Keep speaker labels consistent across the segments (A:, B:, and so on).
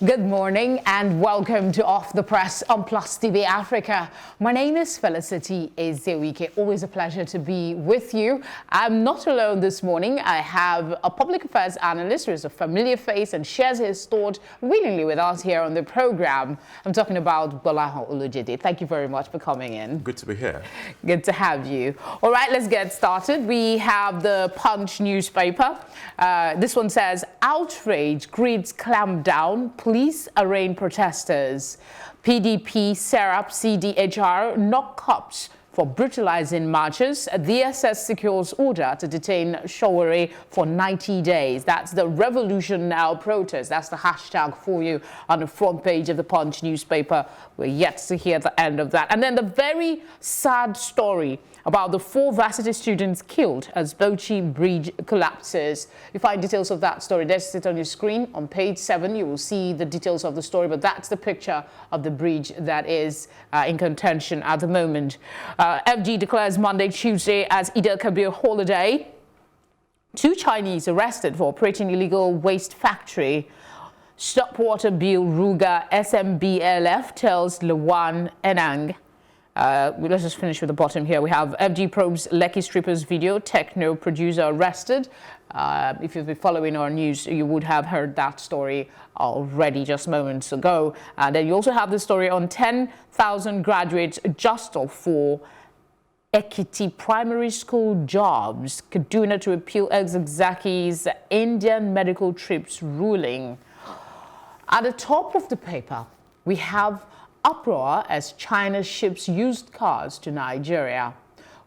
A: Good morning and welcome to Off the Press on Plus TV Africa. My name is Felicity Ezewuike. Always a pleasure to be with you. I'm not alone this morning. I have a public affairs analyst who is a familiar face and shares his thought willingly with us here on the program. I'm talking about Gbolahan Olojede. Thank you very much for coming in.
B: Good to be here.
A: Good to have you. All right, let's get started. We have the Punch newspaper. This one says, outrage greets clamp down. Police arraign protesters. PDP, Serap, CDHR knock cops for brutalizing marchers. DSS secures order to detain Sowore for 90 days. That's the Revolution Now protest. That's the hashtag for you on the front page of the Punch newspaper. We're yet to hear the end of that. And then the very sad story about the 4 varsity students killed as Bauchi Bridge collapses. You find details of that story. There's it on your screen. On page 7, you will see the details of the story, but that's the picture of the bridge that is in contention at the moment. FG declares Monday, Tuesday as Eid al-Kabir holiday. 2 Chinese arrested for operating illegal waste factory. Stopwater bill Ruga SMBLF tells Lewan Enang. Let's just finish with the bottom here. We have FG probes Lekki strippers video, techno producer arrested. If you've been following our news, you would have heard that story already just moments ago. And then you also have the story on 10,000 graduates jostle for Ekiti primary school jobs. Kaduna to appeal ex-Zaki's Indian medical trips ruling. At the top of the paper, we have uproar as China ships used cars to Nigeria.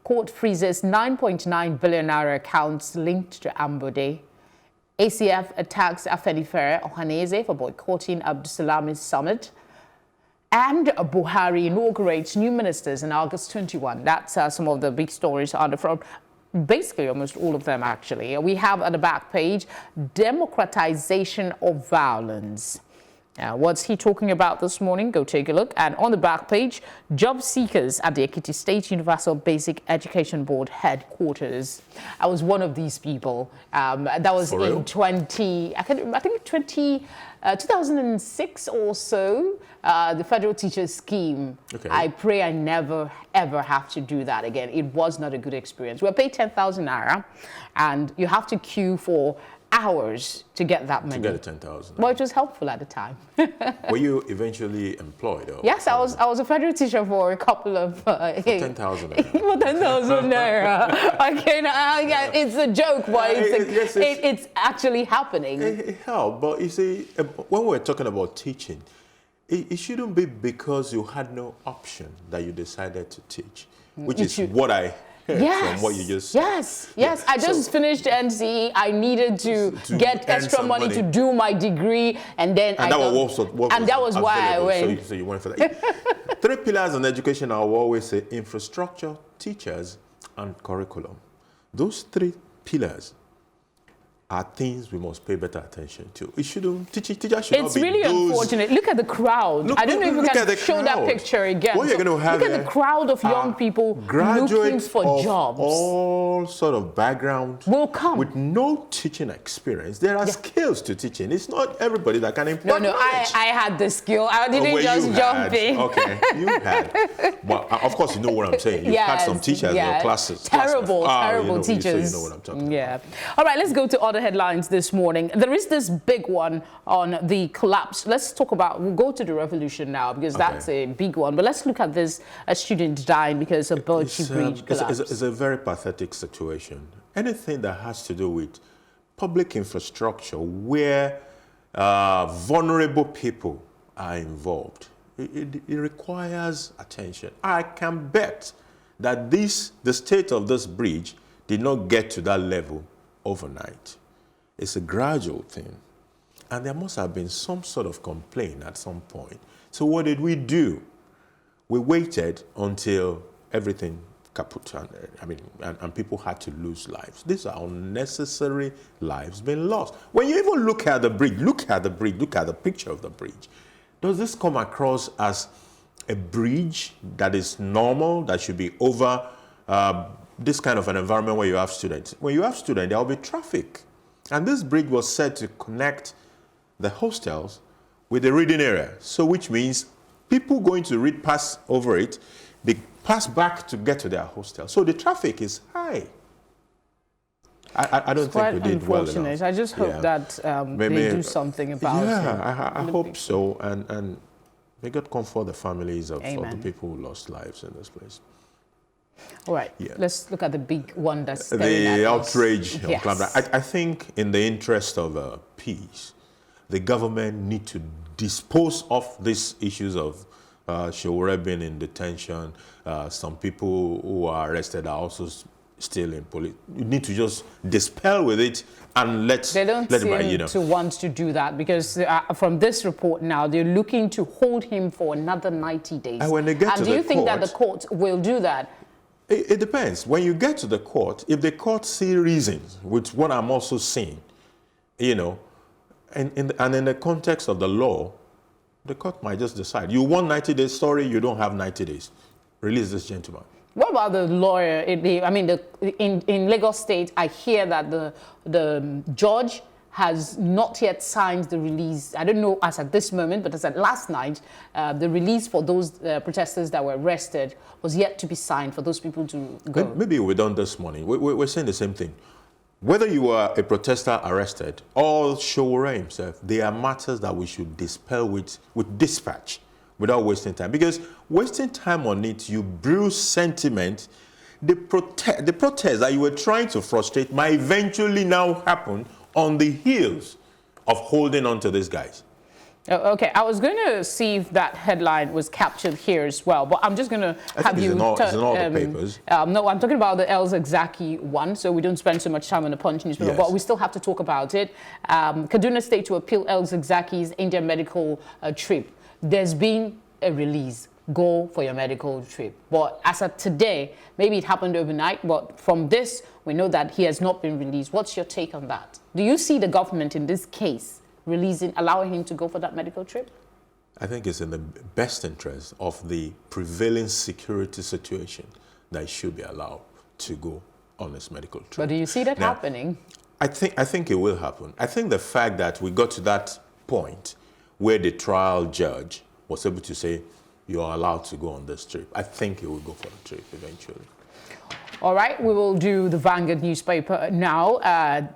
A: Court freezes 9.9 billion naira accounts linked to Ambode. ACF attacks Afenifere Ohaneze for boycotting Abdusalami's summit. And Buhari inaugurates new ministers in August 21. That's some of the big stories on the front. Basically, almost all of them, actually. We have at the back page, democratization of violence. What's he talking about this morning? Go take a look. And on the back page, job seekers at the Ekiti State Universal Basic Education Board headquarters. I was one of these people. That was in 2006 or so, the federal teachers scheme. Okay. I pray I never, ever have to do that again. It was not a good experience. We were paid 10,000 naira, and you have to queue for hours to get that money.
B: To get the 10,000.
A: Well, it was helpful at the time.
B: Were you eventually employed? Or
A: yes, I was a federal teacher for a couple of... for
B: 10,000 naira.
A: For 10,000 naira. Okay, yeah, it's a joke, but it's actually happening.
B: It helped, but you see, when we're talking about teaching, it shouldn't be because you had no option that you decided to teach, which is what I...
A: Yes.
B: From what you just said.
A: Yes. I just finished NCE. I needed to get extra money to do my degree, and then
B: that was
A: why I went.
B: So you went for that. 3 pillars in education, I will always say: infrastructure, teachers, and curriculum. Those 3 pillars are things we must pay better attention to. It shouldn't. Teachers should not be.
A: It's really unfortunate. Look at the crowd. I don't know if you can show that picture again.
B: What you're going to have
A: look at the crowd of young people looking for jobs.
B: All sort of background
A: will come
B: with no teaching experience. There are skills to teaching. It's not everybody that can impart
A: No, I had the skill. I didn't just jump in.
B: Okay, you had. But of course, you know what I'm saying. You've had some teachers in your classes.
A: Terrible teachers.
B: So you know what I'm talking about.
A: All right, let's go to other headlines this morning. There is this big one on the collapse. We'll go to the revolution now because that's a big one. But let's look at this, a student dying because of Bauchi Bridge collapse.
B: It's a very pathetic situation. Anything that has to do with public infrastructure where vulnerable people are involved, it requires attention. I can bet that the state of this bridge did not get to that level overnight. It's a gradual thing. And there must have been some sort of complaint at some point. So what did we do? We waited until everything kaput, and people had to lose lives. These are unnecessary lives being lost. When you even look at the bridge, look at the picture of the bridge. Does this come across as a bridge that is normal, that should be over this kind of an environment where you have students? When you have students, there will be traffic. And this bridge was set to connect the hostels with the reading area. So which means people going to read pass over it, they pass back to get to their hostel. So the traffic is high. I don't think we did well enough.
A: I just hope that they do something about it.
B: Yeah, I hope so. And may God comfort the families of the people who lost lives in this place.
A: All right, let's look at the big one that's
B: the outrage. Yes. I think in the interest of peace, the government need to dispose of these issues of Sowore being in detention. Some people who are arrested are also still in police. You need to just dispel with it and let
A: they don't seem to want to do that, because from this report now, they're looking to hold him for another 90 days.
B: And when they get to the court,
A: do you think that the court will do that?
B: It depends. When you get to the court, if the court see reasons, which what I'm also seeing, and in the context of the law, the court might just decide. You want 90 days, sorry, you don't have 90 days. Release this gentleman.
A: What about the lawyer? In Lagos State, I hear that the judge has not yet signed the release. I don't know as at this moment, but as at last night, the release for those protesters that were arrested was yet to be signed for those people to go.
B: Maybe we're done this morning. We're saying the same thing. Whether you are a protester arrested or Sowore himself, they are matters that we should dispel with dispatch without wasting time. Because wasting time on it, you brew sentiment. The protest that you were trying to frustrate might eventually now happen on the heels of holding on to these guys.
A: Okay, I was going to see if that headline was captured here as well, but I'm just going to have you...
B: It's in all the papers.
A: No, I'm talking about the Ezewuike one, so we don't spend so much time on the Punch newspaper, yes. But we still have to talk about it. Kaduna State to appeal Ezewuike's India medical trip. There's been a release. Go for your medical trip. But as of today, maybe it happened overnight, but from this, we know that he has not been released. What's your take on that? Do you see the government in this case allowing him to go for that medical trip?
B: I think it's in the best interest of the prevailing security situation that he should be allowed to go on his medical trip.
A: But do you see that happening?
B: I think it will happen. I think the fact that we got to that point where the trial judge was able to say, you are allowed to go on this trip, I think he will go for the trip eventually.
A: All right, we will do the Vanguard newspaper now.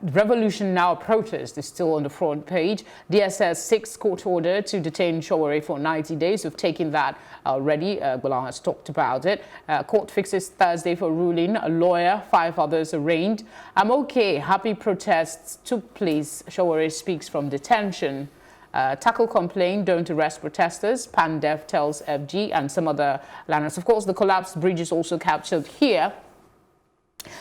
A: Revolution Now protest is still on the front page. DSS 6 court order to detain Sowore for 90 days. We've taken that already. Gbolahan has talked about it. Court fixes Thursday for ruling. A lawyer, 5 others arraigned. I'm okay. Happy protests took place. Sowore speaks from detention. Tackle complaint, don't arrest protesters. PANDEF tells FG and some other landers. Of course, the collapsed bridge is also captured here.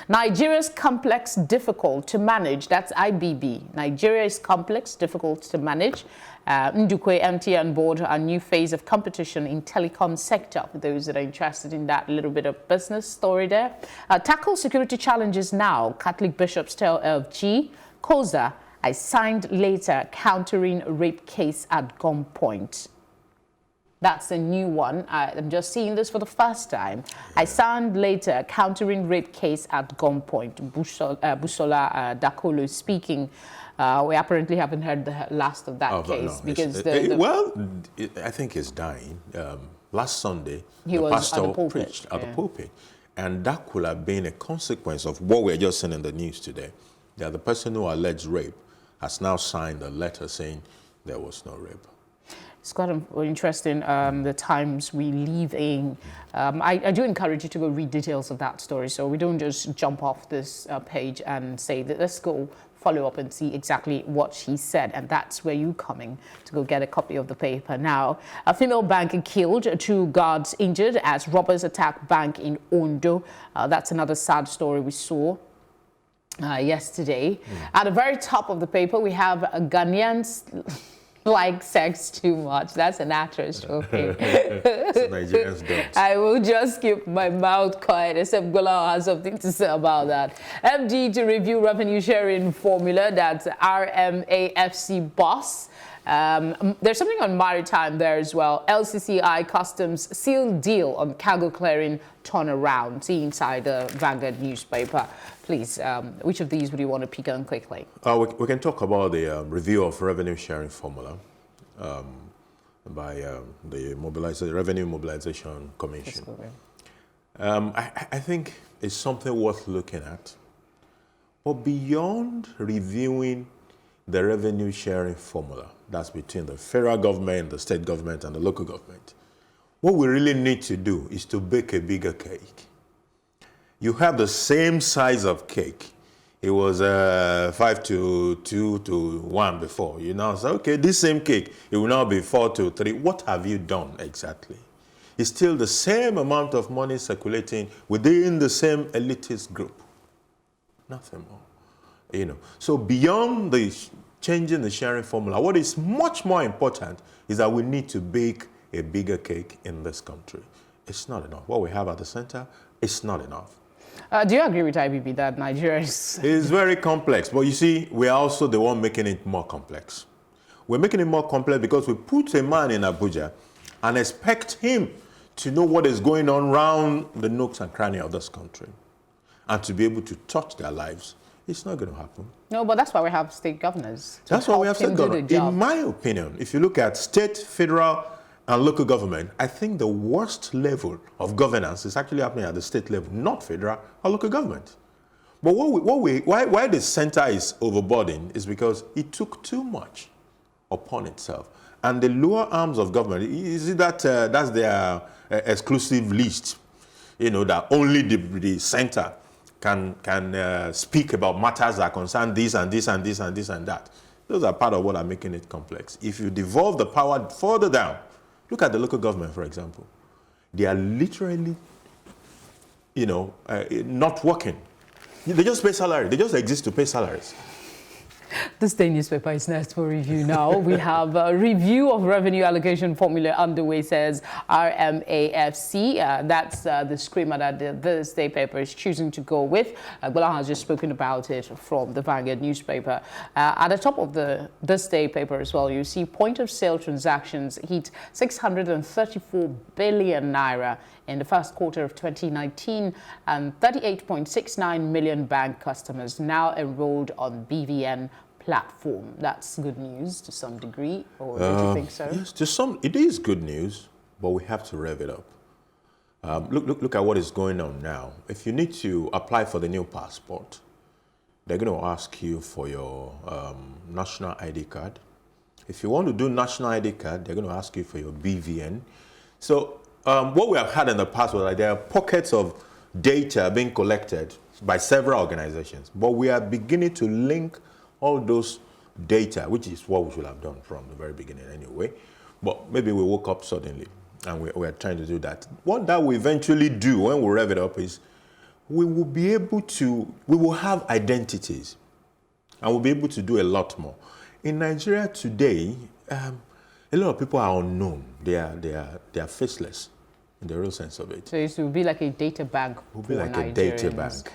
A: Nigeria's complex, difficult to manage. That's IBB. Nigeria is complex, difficult to manage. Ndukwe MTN board a new phase of competition in telecom sector. For those that are interested in that little bit of business story there. Tackle security challenges now. Catholic bishops tell FG. COSA, I signed later, countering rape case at gunpoint. That's a new one. I'm just seeing this for the first time. Yeah. I signed later, countering rape case at gunpoint. Busola Dakolo speaking. We apparently haven't heard the last of that case. No. Because
B: I think he's dying. Last Sunday,
A: the pastor
B: preached at the pulpit. And that could have been a consequence of what we're just seeing in the news today. That the person who alleged rape has now signed a letter saying there was no rape.
A: It's quite interesting, the times we live in. I do encourage you to go read details of that story, so we don't just jump off this page and say that let's go follow up and see exactly what she said, and that's where you're coming to go get a copy of the paper. Now, a female banker killed, 2 guards injured as robbers attack bank in Ondo. That's another sad story we saw yesterday. At the very top of the paper, we have Ghanaians like sex too much. That's an actress joking.
B: Nigerians don't.
A: I will just keep my mouth quiet, except Gbolahan has something to say about that. MD to review revenue sharing formula. That's RMAFC boss. There's something on maritime there as well. LCCI Customs sealed deal on cargo clearing turnaround. See inside the Vanguard newspaper. Please, which of these would you want to pick on quickly?
B: We can talk about the review of revenue sharing formula. by the Revenue Mobilization Commission. I think it's something worth looking at. But beyond reviewing the revenue sharing formula, that's between the federal government, the state government, and the local government, what we really need to do is to bake a bigger cake. You have the same size of cake. It was 5 to 2 to 1 before. You now say, okay, this same cake, it will now be 4 to 3. What have you done exactly? It's still the same amount of money circulating within the same elitist group. Nothing more. So beyond the changing the sharing formula, what is much more important is that we need to bake a bigger cake in this country. It's not enough. What we have at the center, it's not enough.
A: Do you agree with IBB that Nigeria is...
B: It's very complex, but you see, we're also the one making it more complex. We're making it more complex because we put a man in Abuja and expect him to know what is going on around the nooks and crannies of this country and to be able to touch their lives. It's not going to happen.
A: No, but that's why we have state governors.
B: That's why we have state governors. In my opinion, if you look at state, federal, and local government, I think the worst level of governance is actually happening at the state level, not federal or local government. But why the center is overburdened is because it took too much upon itself. And the lower arms of government, is it that that's their exclusive list, that only the center can speak about matters that concern this and this and this and this and that. Those are part of what are making it complex. If you devolve the power further down, look at the local government, for example. They are literally, not working. They just pay salary. They just exist to pay salaries.
A: ThisDay Newspaper is next for review now. We have a review of revenue allocation formula underway, says RMAFC. That's the screamer that the ThisDay paper is choosing to go with. Gbolahan has just spoken about it from the Vanguard newspaper. At the top of the ThisDay paper as well, you see point-of-sale transactions hit 634 billion naira in the first quarter of 2019, and 38.69 million bank customers now enrolled on BVN platform. That's good news to some degree, or don't you think so?
B: Yes, it is good news, but we have to rev it up. Look at what is going on now. If you need to apply for the new passport, they're going to ask you for your national ID card. If you want to do national ID card, they're going to ask you for your BVN. So what we have had in the past was like there are pockets of data being collected by several organizations, but we are beginning to link all those data, which is what we should have done from the very beginning anyway. But maybe we woke up suddenly and we are trying to do that. What that will eventually do when we rev it up is we will have identities and we'll be able to do a lot more. In Nigeria today, a lot of people are unknown. They are faceless in the real sense of it.
A: So it will be like a data bank.
B: It will be like a data bank.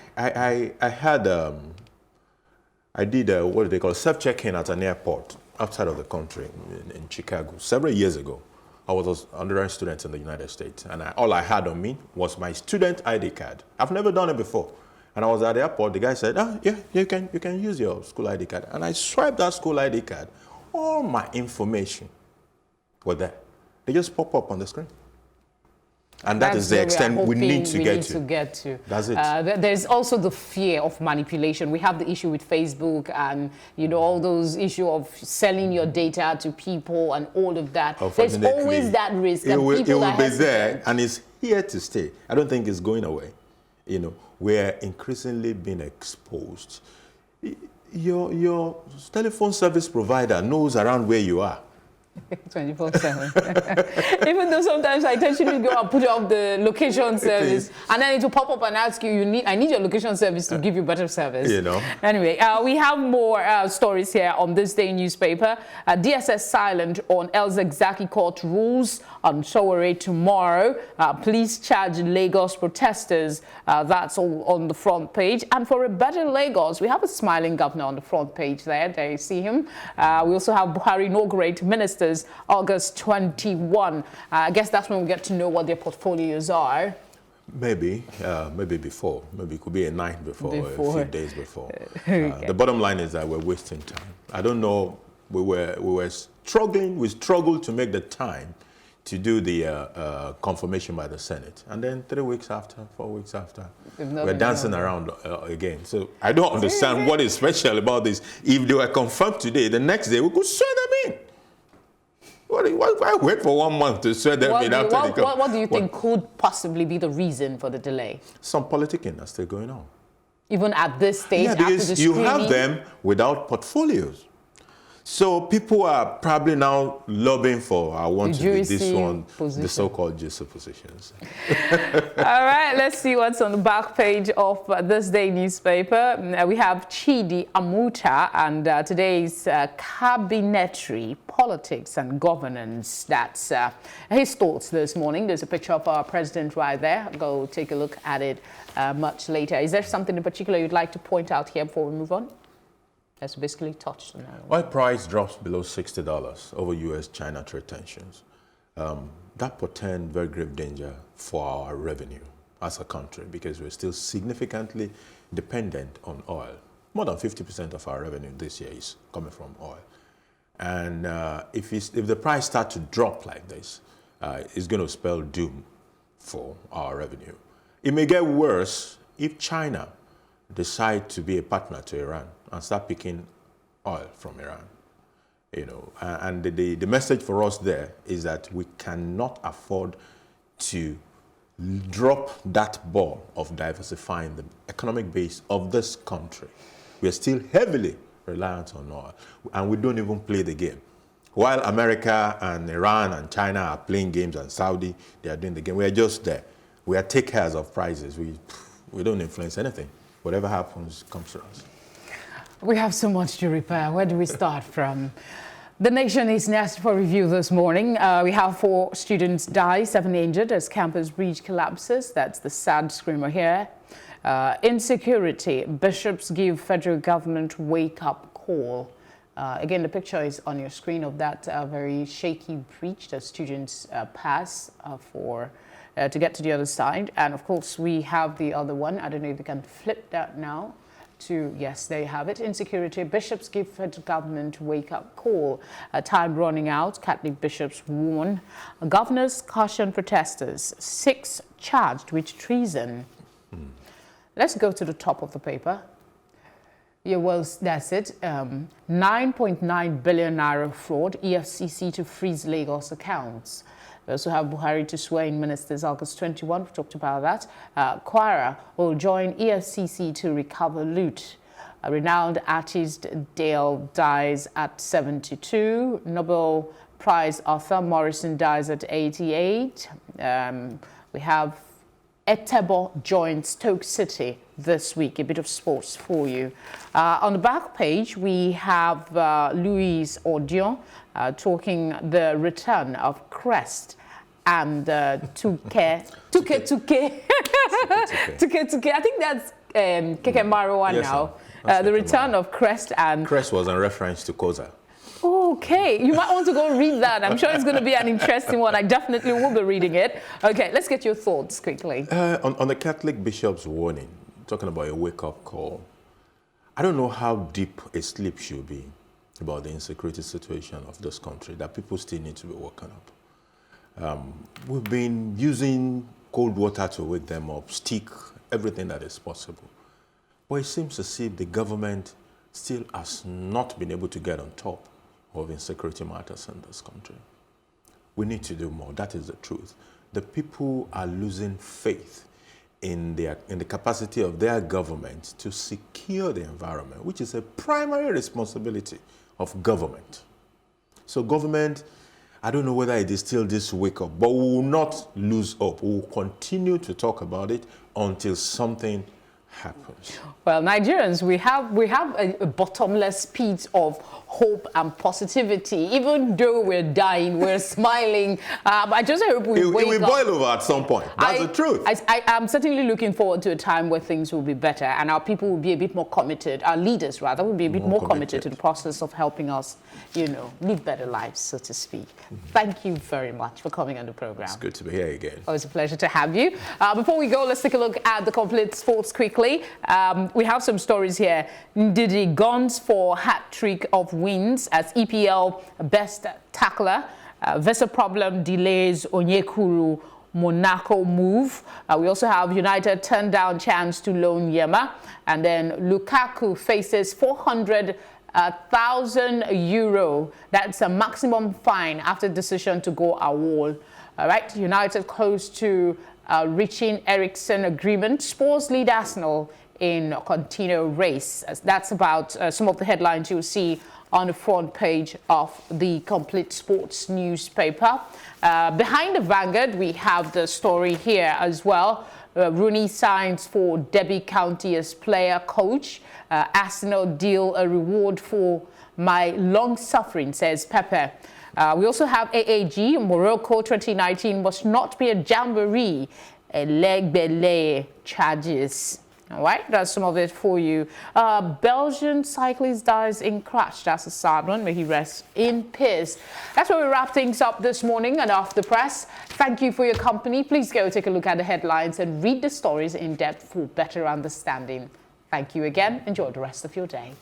B: I did what they call self-check-in at an airport outside of the country in Chicago several years ago. I was an undergrad student in the United States, and all I had on me was my student ID card. I've never done it before. And I was at the airport, the guy said, yeah, you can use your school ID card. And I swiped that school ID card. All my information were there. They just pop up on the screen. And that is the extent we need to get to. That's it.
A: There's also the fear of manipulation. We have the issue with Facebook and, all those issue of selling your data to people and all of that. There's always that risk.
B: It will be there, and it's here to stay. I don't think it's going away. We're increasingly being exposed. Your telephone service provider knows around where you are.
A: 24/7. Even though sometimes I intentionally go and put up the location service, and then it will pop up and ask you, I need your location service to give you better service. Anyway, we have more stories here on ThisDay Newspaper. DSS silent on El Zakzaky court rules on Sowore tomorrow. Police charge Lagos protesters. That's all on the front page. And for a better Lagos, we have a smiling governor on the front page there. There you see him. We also have Buhari inaugurate ministers August 21. I guess that's when we get to know what their portfolios are.
B: Maybe before. Maybe it could be a night before. A few days before. Okay. The bottom line is that we're wasting time. I don't know we struggled to make the time to do the confirmation by the Senate. And then 3 weeks after, 4 weeks after, we're dancing around again. So I don't understand what is special about this. If they were confirmed today, the next day we could swear them in. Why wait for 1 month to swear them in after they come?
A: What do you think could possibly be the reason for the delay?
B: Some politicking that's still going on.
A: Even at this stage,
B: yeah,
A: after the
B: you
A: screening?
B: have them without portfolios. So people are probably now lobbying for, I want to be this one, the so-called juicy positions.
A: All right, let's see what's on the back page of ThisDay Newspaper. We have Chidi Amuta and today's cabinetary politics and governance. That's his thoughts this morning. There's a picture of our president right there. Go take a look at it much later. Is there something in particular you'd like to point out here before we move on? That's basically touched on that.
B: Oil price drops below $60 over U.S.-China trade tensions. That portends very grave danger for our revenue as a country because we're still significantly dependent on oil. More than 50% of our revenue this year is coming from oil. And if the price starts to drop like this, it's going to spell doom for our revenue. It may get worse if China decide to be a partner to Iran and start picking oil from Iran. You know, and the message for us there is that we cannot afford to drop that ball of diversifying the economic base of this country. We are still heavily reliant on oil, and we don't even play the game. While America and Iran and China are playing games and Saudi, they are doing the game. We are just there. We are takers of prices. We don't influence anything. Whatever happens comes to us.
A: We have so much to repair. Where do we start from? The nation is next for review this morning. We have 4 students die, 7 injured as campus bridge collapses. That's the sad screamer here. Insecurity. Bishops give federal government wake-up call. Again, the picture is on your screen of that very shaky bridge that students pass to get to the other side. And of course, we have the other one. I don't know if you can flip that now. Yes, there you have it. Insecurity. Bishops give federal government wake-up call. Time running out. Catholic bishops warn. Governors caution protesters. 6 charged with treason. Let's go to the top of the paper. Yeah, well, that's it. 9.9 billion naira fraud. EFCC to freeze Lagos accounts. We also have Buhari to swear in ministers August 21. We talked about that. Kwara will join EFCC to recover loot. A renowned artist Dale dies at 72. Nobel Prize author Morrison dies at 88. We have Etebo joins Stoke City this week. A bit of sports for you. On the back page, we have Louise Odion talking the return of Crest and Tuke. I think that's Keke Marwa now. The return of Crest and...
B: Crest was in reference to Koza.
A: Okay, you might want to go read that. I'm sure it's going to be an interesting one. I definitely will be reading it. Okay, let's get your thoughts quickly.
B: On the Catholic bishop's warning, talking about a wake-up call, I don't know how deep a sleep should be about the insecurity situation of this country, that people still need to be woken up. We've been using cold water to wake them up, stick, everything that is possible. But it seems as if the government still has not been able to get on top of insecurity matters in this country. We need to do more. That is the truth. The people are losing faith in the capacity of their government to secure the environment, which is a primary responsibility of government. So government, I don't know whether it is still this wake up, but we will not lose hope. We will continue to talk about it until something happens. Well,
A: Nigerians, we have a bottomless pit of hope and positivity. Even though we're dying, we're smiling. I just hope we wake up.
B: It will boil over at some point. That's the truth.
A: I'm certainly looking forward to a time where things will be better and our people will be a bit more committed. Our leaders, rather, will be a bit more committed to the process of helping us, live better lives, so to speak. Thank you very much for coming on the program.
B: It's good to be here again.
A: Always a pleasure to have you. Before we go, let's take a look at the complete sports quickly. quickly, we have some stories here. Ndidi guns for hat-trick of wins as EPL best tackler. Visa problem delays Onyekuru Monaco move. We also have United turned down chance to loan Yema. And then Lukaku faces 400,000 euro. That's a maximum fine after decision to go AWOL. All right, United close to reaching Eriksen agreement. Spurs lead Arsenal in continual race. That's about some of the headlines you'll see on the front page of the Complete Sports newspaper. Behind the Vanguard, we have the story here as well. Rooney signs for Derby County as player coach. Arsenal deal a reward for my long suffering, says Pepe. We also have AAG, Morocco 2019 must not be a jamboree, Legbele charges. All right, that's some of it for you. Belgian cyclist dies in crash. That's a sad one. May he rest in peace. That's where we wrap things up this morning and off the press. Thank you for your company. Please go take a look at the headlines and read the stories in depth for better understanding. Thank you again. Enjoy the rest of your day.